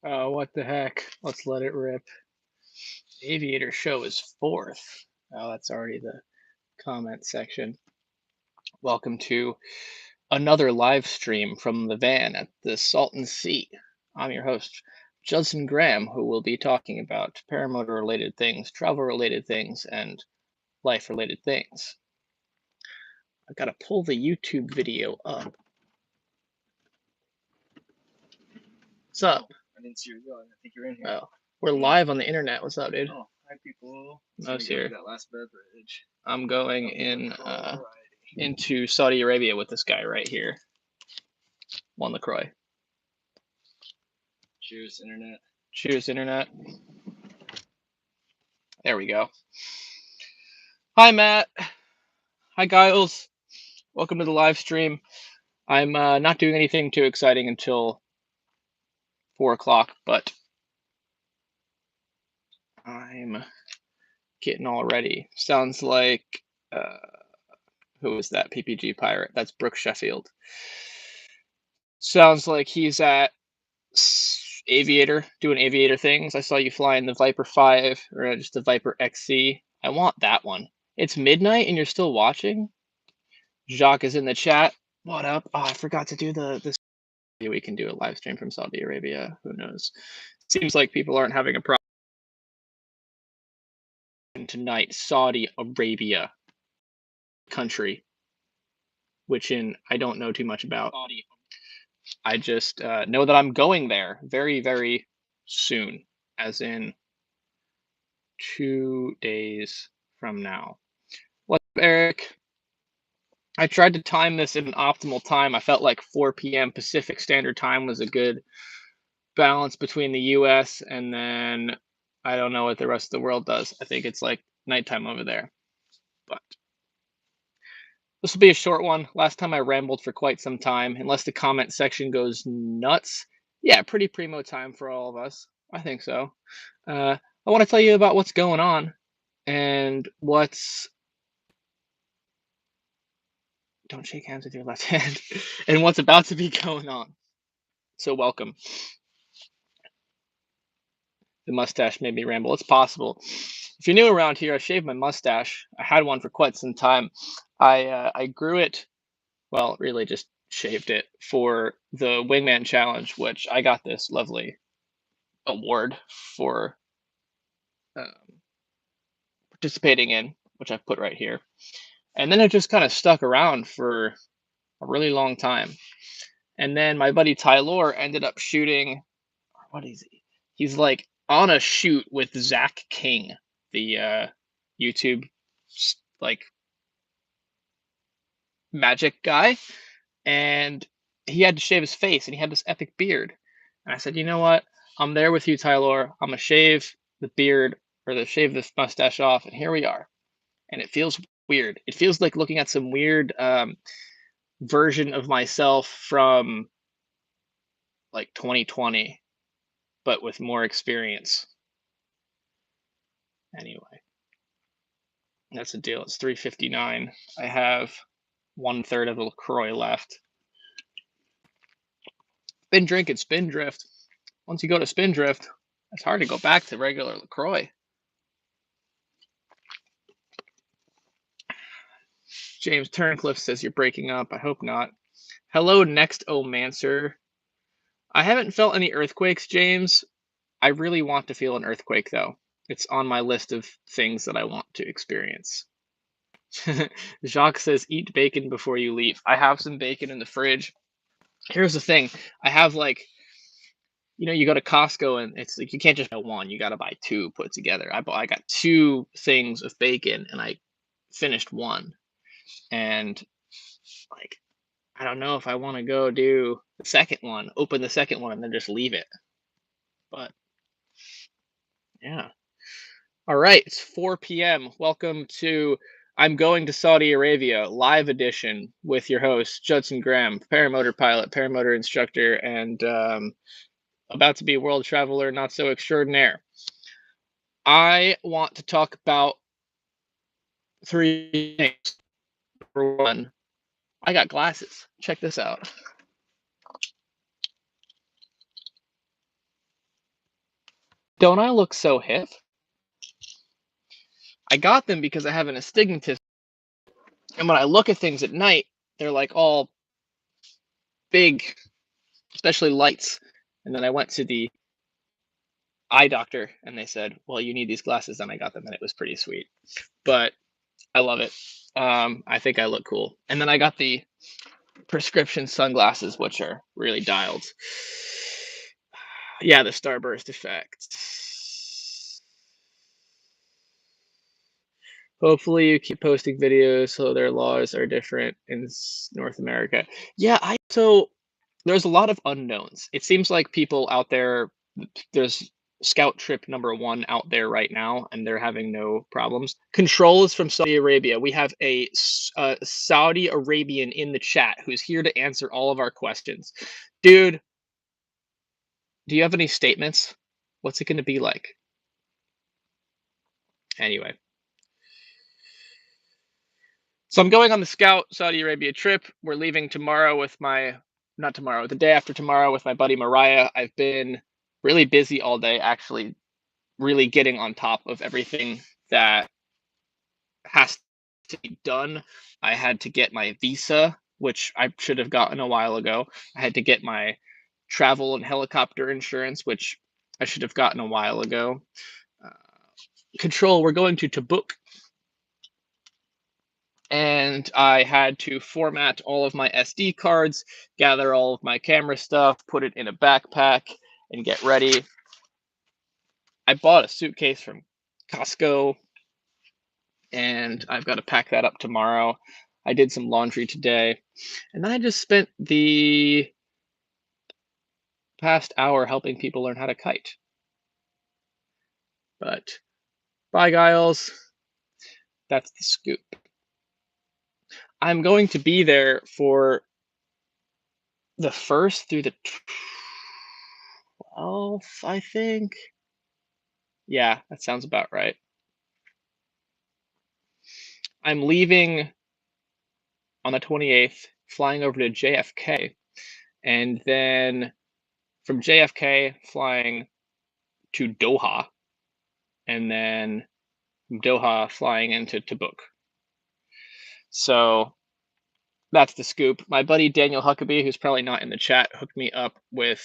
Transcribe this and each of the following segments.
Oh, what the heck? Let's let it rip. Aviator show is fourth. Oh, that's already the comment section. Welcome to another live stream from the van at the Salton Sea. I'm your host, Judson Graham, who will be talking about paramotor related things, travel related things, and life related things. I've got to pull the YouTube video up. What's up? I didn't see you go. I think you're in here. Oh, we're live on the internet. What's up, dude? Oh, hi people. Mo's here. That last beverage. I'm going into Saudi Arabia with this guy right here. Juan LaCroix. Cheers, internet. Cheers, internet. There we go. Hi, Matt. Hi, Giles. Welcome to the live stream. I'm not doing anything too exciting until 4 o'clock, but I'm getting all ready. Sounds like, who is that PPG pirate? That's Brooke Sheffield. Sounds like he's at Aviator, doing Aviator things. I saw you flying the Viper 5, or just the Viper XC. I want that one. It's midnight and you're still watching? Jacques is in the chat. What up? Oh, I forgot to do this. We can do a live stream from Saudi Arabia. Who knows? Seems like people aren't having a problem tonight. Saudi Arabia country, which I don't know too much about. I just know that I'm going there very, very soon, as in 2 days from now. What's up, Eric? I tried to time this at an optimal time. I felt like 4 p.m. Pacific Standard Time was a good balance between the US and then I don't know what the rest of the world does. I think it's like nighttime over there. But this will be a short one. Last time I rambled for quite some time, unless the comment section goes nuts. Yeah, pretty primo time for all of us. I think so. I want to tell you about what's going on and don't shake hands with your left hand, and what's about to be going on. So welcome. The mustache made me ramble. It's possible. If you're new around here, I shaved my mustache. I had one for quite some time. I grew it, well, really just shaved it for the Wingman Challenge, which I got this lovely award for participating in, which I've put right here. And then it just kind of stuck around for a really long time. And then my buddy Tyler ended up shooting, what is he? He's like on a shoot with Zach King, the YouTube like magic guy, and he had to shave his face and he had this epic beard. And I said, you know what? I'm there with you, Tyler. I'm gonna shave the beard or shave this mustache off, and here we are. And it feels weird. It feels like looking at some weird version of myself from like 2020, but with more experience. Anyway, that's the deal. It's 3:59. I have 1/3 of a LaCroix left. Been drinking Spindrift. Once you go to Spindrift, it's hard to go back to regular LaCroix. James Turncliffe says you're breaking up. I hope not. Hello, Next Omancer. I haven't felt any earthquakes, James. I really want to feel an earthquake, though. It's on my list of things that I want to experience. Jacques says, eat bacon before you leave. I have some bacon in the fridge. Here's the thing. I have like, you go to Costco and it's like you can't just buy one. You got to buy two put together. I got 2 things of bacon and I finished one. And like, I don't know if I want to go do the second one, open the second one and then just leave it. But yeah. All right, it's 4 p.m. Welcome to I'm Going to Saudi Arabia live edition with your host, Judson Graham, paramotor pilot, paramotor instructor, and about to be a world traveler, not so extraordinaire. I want to talk about 3 things. Number 1, I got glasses. Check this out. Don't I look so hip? I got them because I have an astigmatism, and when I look at things at night, they're like all big, especially lights. And then I went to the eye doctor, and they said, "Well, you need these glasses." And I got them, and it was pretty sweet. But I love it. I think I look cool. And then I got the prescription sunglasses, which are really dialed. Yeah, the starburst effect. Hopefully you keep posting videos so their laws are different in North America. Yeah, so there's a lot of unknowns. It seems like people out there, there's scout trip number 1 out there right now, and they're having no problems. Control is from Saudi Arabia. We have a Saudi Arabian in the chat who's here to answer all of our questions. Dude, do you have any statements? What's it going to be like? Anyway. So I'm going on the Scout Saudi Arabia trip. We're leaving tomorrow with not tomorrow, the day after tomorrow with my buddy Mariah. I've been really busy all day, actually really getting on top of everything that has to be done. I had to get my visa, which I should have gotten a while ago. I had to get my travel and helicopter insurance, which I should have gotten a while ago. Control, we're going to Tabuk, and I had to format all of my SD cards, gather all of my camera stuff, put it in a backpack, and get ready. I bought a suitcase from Costco, and I've got to pack that up tomorrow. I did some laundry today, and then I just spent the past hour helping people learn how to kite. But bye, Giles. That's the scoop. I'm going to be there for the 1st through the 12th, I think. Yeah, that sounds about right. I'm leaving on the 28th, flying over to JFK, and then from JFK, flying to Doha, and then from Doha, flying into Tabuk. So that's the scoop. My buddy Daniel Huckabee, who's probably not in the chat, hooked me up with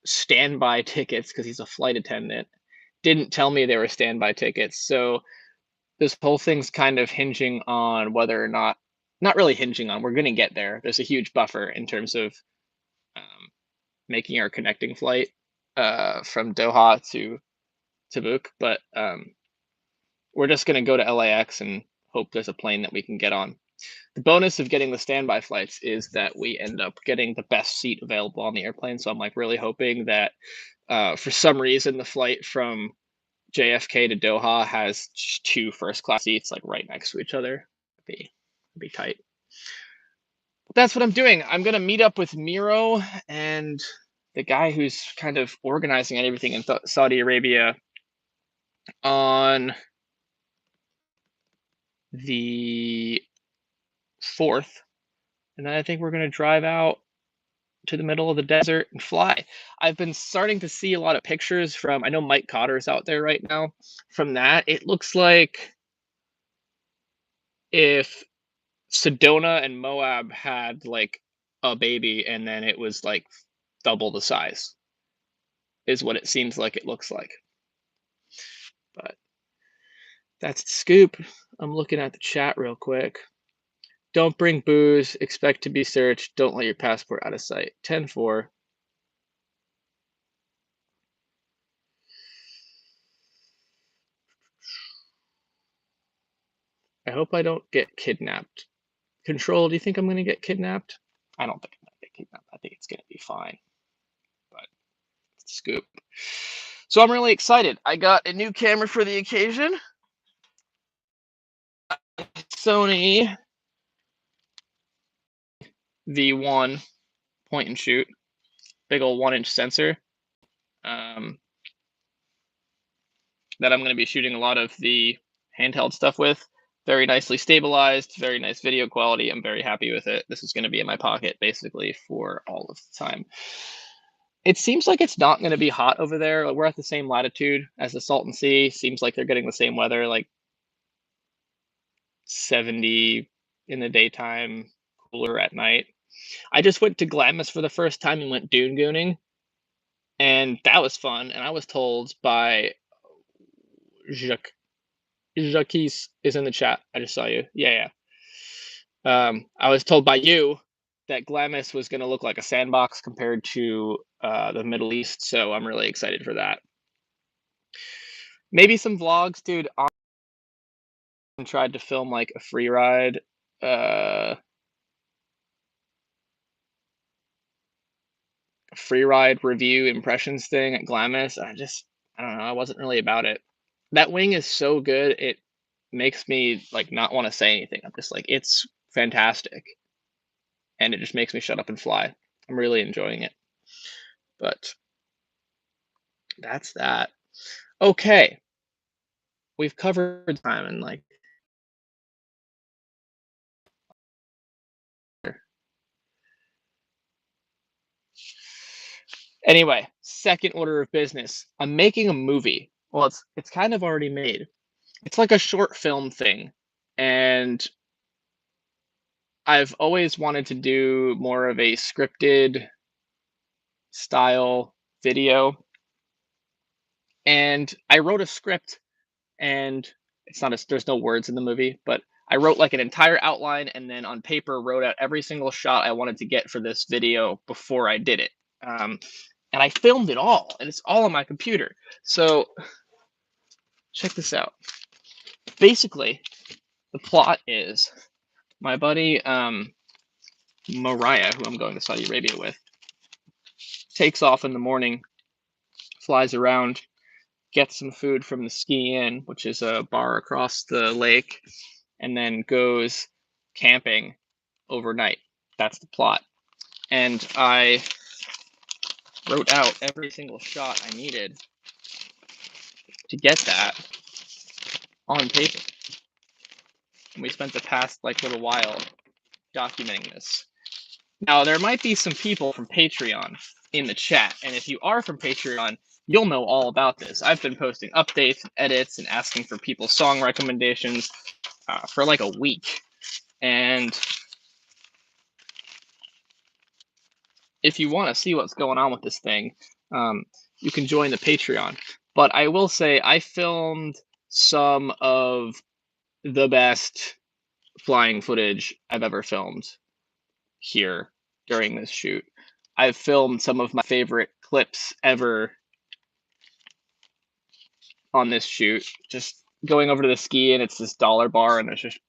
standby tickets because he's a flight attendant. Didn't tell me they were standby tickets. So this whole thing's kind of hinging on whether or not really hinging on, we're going to get there. There's a huge buffer in terms of making our connecting flight from Doha to Tabuk, but we're just going to go to LAX and hope there's a plane that we can get on. The bonus of getting the standby flights is that we end up getting the best seat available on the airplane. So I'm like really hoping that for some reason the flight from JFK to Doha has 2 first-class seats like right next to each other. It'd be tight. But that's what I'm doing. I'm gonna meet up with Miro and the guy who's kind of organizing everything in Saudi Arabia on the 4th, and then I think we're gonna drive out to the middle of the desert and fly. I've been starting to see a lot of pictures from, I know Mike Cotter's out there right now. From that, it looks like if Sedona and Moab had like a baby and then it was like double the size, is what it seems like it looks like. But that's the scoop. I'm looking at the chat real quick. Don't bring booze. Expect to be searched. Don't let your passport out of sight. 10-4. I hope I don't get kidnapped. Control, do you think I'm going to get kidnapped? I don't think I'm going to get kidnapped. I think it's going to be fine. But it's the scoop. So I'm really excited. I got a new camera for the occasion. Sony V1 point and shoot. Big old 1-inch sensor. That I'm going to be shooting a lot of the handheld stuff with. Very nicely stabilized, very nice video quality. I'm very happy with it. This is going to be in my pocket basically for all of the time. It seems like it's not gonna be hot over there. Like, we're at the same latitude as the Salton Sea. Seems like they're getting the same weather, like 70 in the daytime, cooler at night. I just went to Glamis for the first time and went dune gooning, and that was fun. And I was told by Jacques, Jacques is in the chat. I just saw you. Yeah, yeah. I was told by you that Glamis was going to look like a sandbox compared to the Middle East, so I'm really excited for that. Maybe some vlogs, dude. I tried to film like a uh, free ride review impressions thing at Glamis. I don't know. I wasn't really about it. That wing is so good. It makes me like not want to say anything. I'm just like, it's fantastic, and it just makes me shut up and fly. I'm really enjoying it. But that's that. Okay, we've covered time and like. Anyway, second order of business. I'm making a movie. Well, it's kind of already made. It's like a short film thing, and I've always wanted to do more of a scripted style video. And I wrote a script, and there's no words in the movie, but I wrote like an entire outline and then on paper wrote out every single shot I wanted to get for this video before I did it. And I filmed it all, and it's all on my computer. So check this out. Basically, the plot is my buddy Mariah, who I'm going to Saudi Arabia with, takes off in the morning, flies around, gets some food from the Ski Inn, which is a bar across the lake, and then goes camping overnight. That's the plot. And I wrote out every single shot I needed to get that on paper. And we spent the past like little while documenting this. Now, there might be some people from Patreon in the chat, and if you are from Patreon, you'll know all about this. I've been posting updates and edits and asking for people's song recommendations for like a week. And if you want to see what's going on with this thing, you can join the Patreon. But I will say I filmed some of the best flying footage I've ever filmed here during this shoot. I've filmed some of my favorite clips ever on this shoot. Just going over to the ski, and it's this dollar bar, and there's just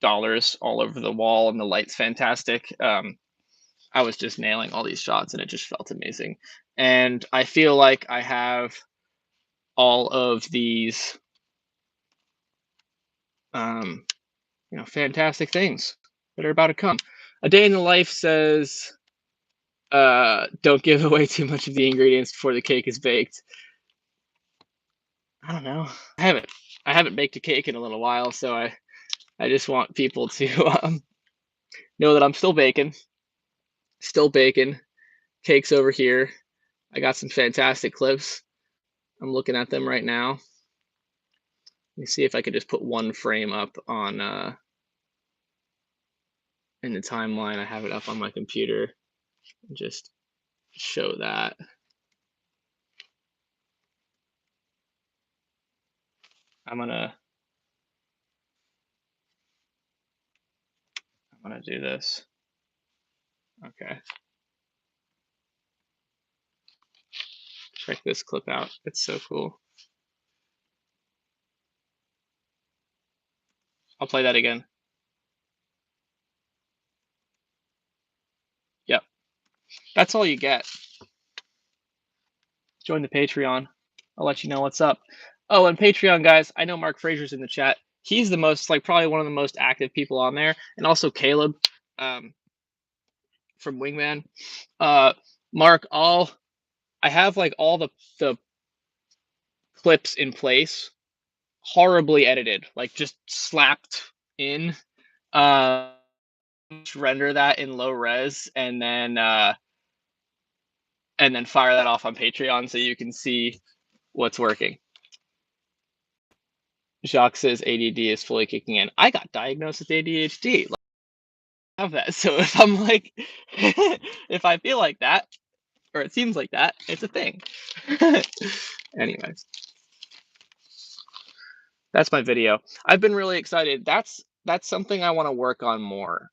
dollars all over the wall, and the light's fantastic. I was just nailing all these shots, and it just felt amazing. And I feel like I have all of these, fantastic things that are about to come. A Day in the Life says, don't give away too much of the ingredients before the cake is baked. I don't know. I haven't baked a cake in a little while, so I just want people to know that I'm still baking. Still baking. Cake's over here. I got some fantastic clips. I'm looking at them right now. Let me see if I could just put one frame up on in the timeline. I have it up on my computer and just show that. I'm gonna do this. Okay. Check this clip out. It's so cool. I'll play that again. Yep. That's all you get. Join the Patreon. I'll let you know what's up. Oh, and Patreon guys, I know Mark Fraser's in the chat. He's the most, like, probably one of the most active people on there, and also Caleb from Wingman. Mark, I have like all the clips in place, horribly edited, like just slapped in. Render that in low res, and then and then fire that off on Patreon so you can see what's working. Jacques says ADD is fully kicking in. I got diagnosed with ADHD. I have that. So if I'm like, if I feel like that, or it seems like that, it's a thing. Anyways, that's my video. I've been really excited. That's something I want to work on more.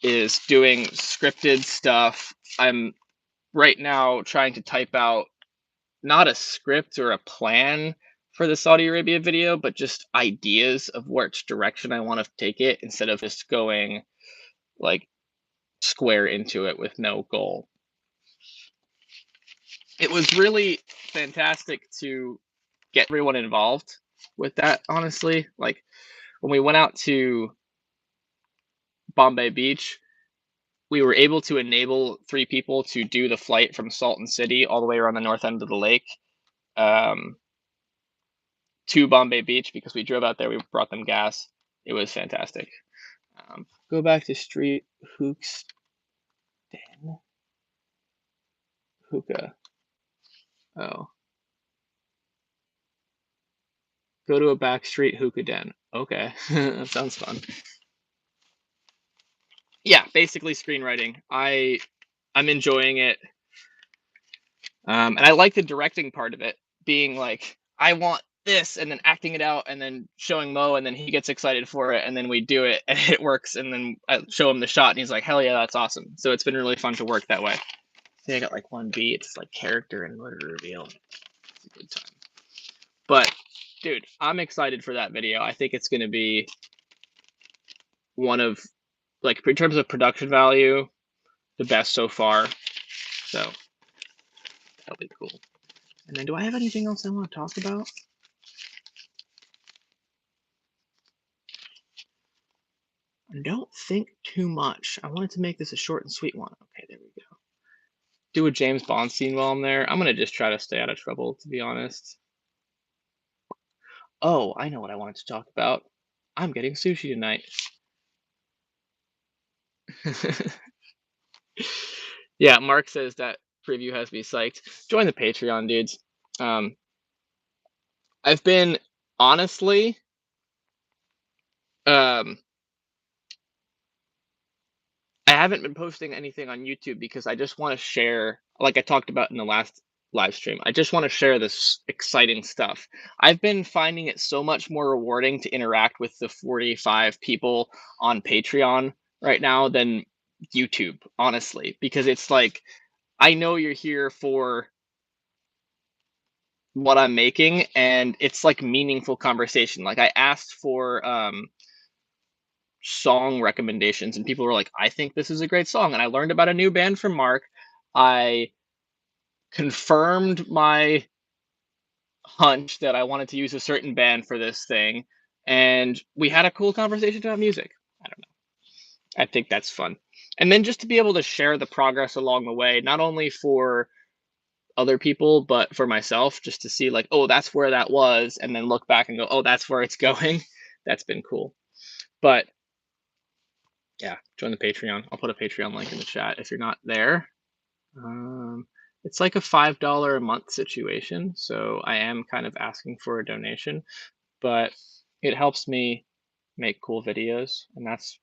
Is doing scripted stuff. I'm right now trying to type out not a script or a plan for the Saudi Arabia video, but just ideas of which direction I want to take it instead of just going like square into it with no goal. It was really fantastic to get everyone involved with that, honestly. Like when we went out to Bombay Beach, we were able to enable 3 people to do the flight from Salton City all the way around the north end of the lake to Bombay Beach because we drove out there. We brought them gas. It was fantastic. Go back to Street Hooks Den. Hookah. Oh. Go to a back street hookah den. Okay. That sounds fun. Yeah, basically screenwriting. I'm enjoying it. And I like the directing part of it, being like, I want this, and then acting it out, and then showing Mo, and then he gets excited for it, and then we do it, and it works, and then I show him the shot, and he's like, hell yeah, that's awesome. So it's been really fun to work that way. See, I got like 1B. It's like character and motor reveal. It's a good time. But, dude, I'm excited for that video. I think it's going to be one of, like, in terms of production value, the best so far. So that'll be cool. And then do I have anything else I want to talk about? I don't think too much. I wanted to make this a short and sweet one. Okay, there we go. Do a James Bond scene while I'm there. I'm going to just try to stay out of trouble, to be honest. Oh, I know what I wanted to talk about. I'm getting sushi tonight. Yeah, Mark says that preview has me psyched. Join the Patreon, dudes. I've been, honestly, I haven't been posting anything on YouTube because I just want to share, like I talked about in the last live stream, I just want to share this exciting stuff. I've been finding it so much more rewarding to interact with the 45 people on Patreon right now than YouTube, honestly, because it's like, I know you're here for what I'm making, and it's like meaningful conversation. Like I asked for song recommendations, and people were like, I think this is a great song. And I learned about a new band from Mark. I confirmed my hunch that I wanted to use a certain band for this thing, and we had a cool conversation about music. I don't know. I think that's fun. And then just to be able to share the progress along the way, not only for other people, but for myself, just to see like, oh, that's where that was, and then look back and go, oh, that's where it's going. That's been cool. But yeah, join the Patreon. I'll put a Patreon link in the chat if you're not there. It's like a $5 a month situation, so I am kind of asking for a donation, but it helps me make cool videos, and that's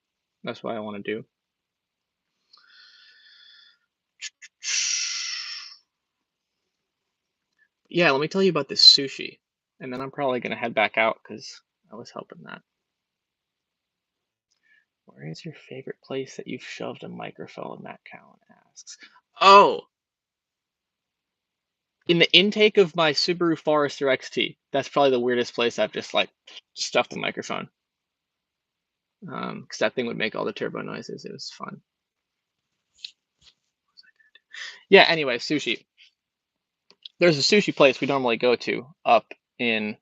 what I want to do. Yeah, let me tell you about this sushi, and then I'm probably gonna head back out because I was helping that. Where is your favorite place that you've shoved a microphone? Matt Cowan asks. Oh, in the intake of my Subaru Forester XT. That's probably the weirdest place I've just like stuffed a microphone. Because that thing would make all the turbo noises. It was fun. Yeah, anyway, sushi. There's a sushi place we normally go to up in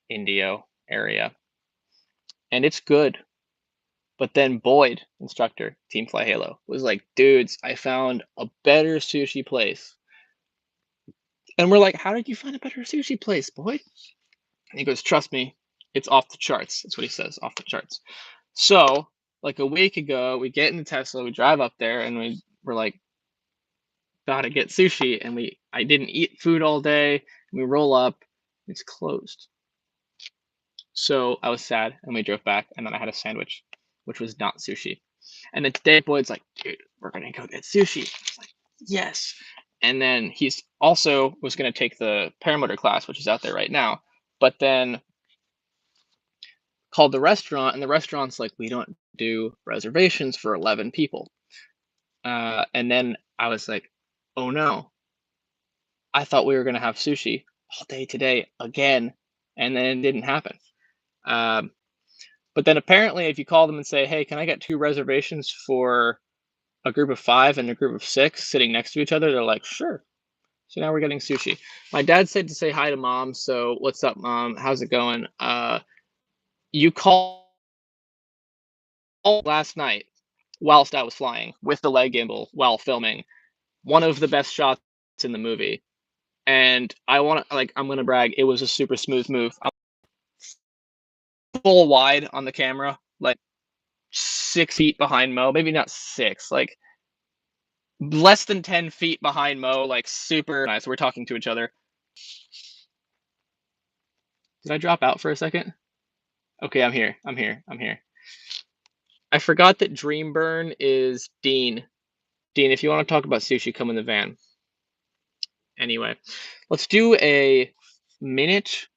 Indio area, and it's good. But then Boyd, instructor, Team Fly Halo, was like, dudes, I found a better sushi place. And we're like, how did you find a better sushi place, Boyd? And he goes, trust me, it's off the charts. That's what he says, off the charts. So, like a week ago, we get in the Tesla, we drive up there, and we're like, about to get sushi, and I didn't eat food all day. And we roll up, it's closed. So I was sad, and we drove back, and then I had a sandwich, which was not sushi. And then today, Boyd's like, dude, we're gonna go get sushi. I was like, yes. And then he's also was gonna take the paramotor class, which is out there right now. But then called the restaurant, and the restaurant's like, we don't do reservations for 11 people. And then I was like, oh no, I thought we were gonna have sushi all day today again, and then it didn't happen. But then apparently, if you call them and say, hey, can I get 2 reservations for a group of 5 and a group of 6 sitting next to each other, they're like, sure. So now we're getting sushi. My dad said to say hi to mom. So what's up, mom? How's it going? You called last night whilst I was flying with the leg gimbal while filming. One of the best shots in the movie. And I'm gonna brag, it was a super smooth move. I'm full wide on the camera, like 6 feet behind Moe, maybe not 6, like less than 10 feet behind Moe, like super nice. We're talking to each other. Did I drop out for a second? Okay, I'm here. I forgot that Dreamburn is Dean. Dean, if you want to talk about sushi, come in the van. Anyway, let's do a minute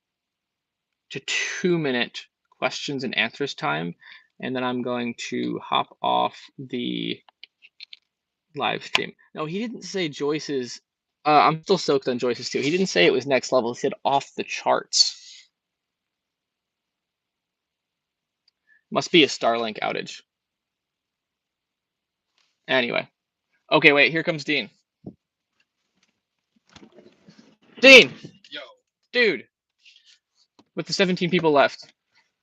to 2 minute questions and answers time, and then I'm going to hop off the live stream. No, he didn't say Joyce's. I'm still soaked on Joyce's too. He didn't say it was next level. He said off the charts. Must be a Starlink outage. Anyway. Okay, wait, here comes Dean. Dean! Yo. Dude! With the 17 people left,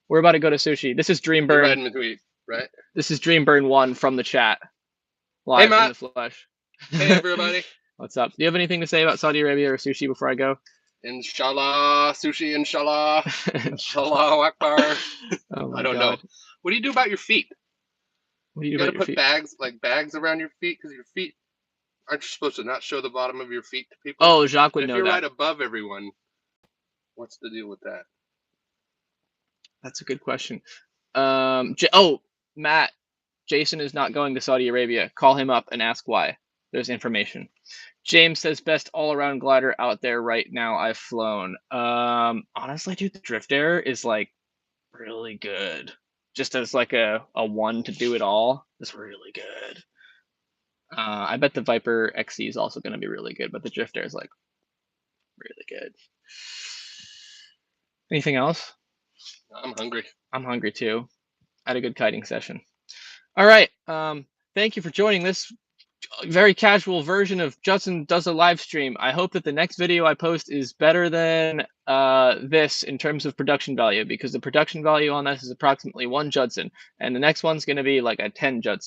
we're about to go to sushi. This is You're Dreamburn. right in the tweet, right? This is Dreamburn 1 from the chat. Live Hey, Matt. in the flesh. Hey, everybody. What's up? Do you have anything to say about Saudi Arabia or sushi before I go? Inshallah, sushi, inshallah. Inshallah Akbar. Oh my I don't God. know. What do you do about your feet? What do you do You gotta about your put feet? bags around your feet, because your feet aren't you supposed to not show the bottom of your feet to people? Oh, Jacques would if know you're that. right above everyone, what's the deal with that? That's a good question. Matt, Jason is not going to Saudi Arabia. Call him up and ask why. There's information. James says best all-around glider out there right now I've flown. Honestly, dude, the Drift Air is like really good. Just as like a one to do it all, it's really good. I bet the Viper XC is also going to be really good, but the Drift Air is like really good. Anything else? I'm hungry. I'm hungry too. I had a good kiting session. All right. Thank you for joining this very casual version of Judson Does a Live Stream. I hope that the next video I post is better than this in terms of production value, because the production value on this is approximately 1 Judson, and the next one's going to be like a 10 Judson.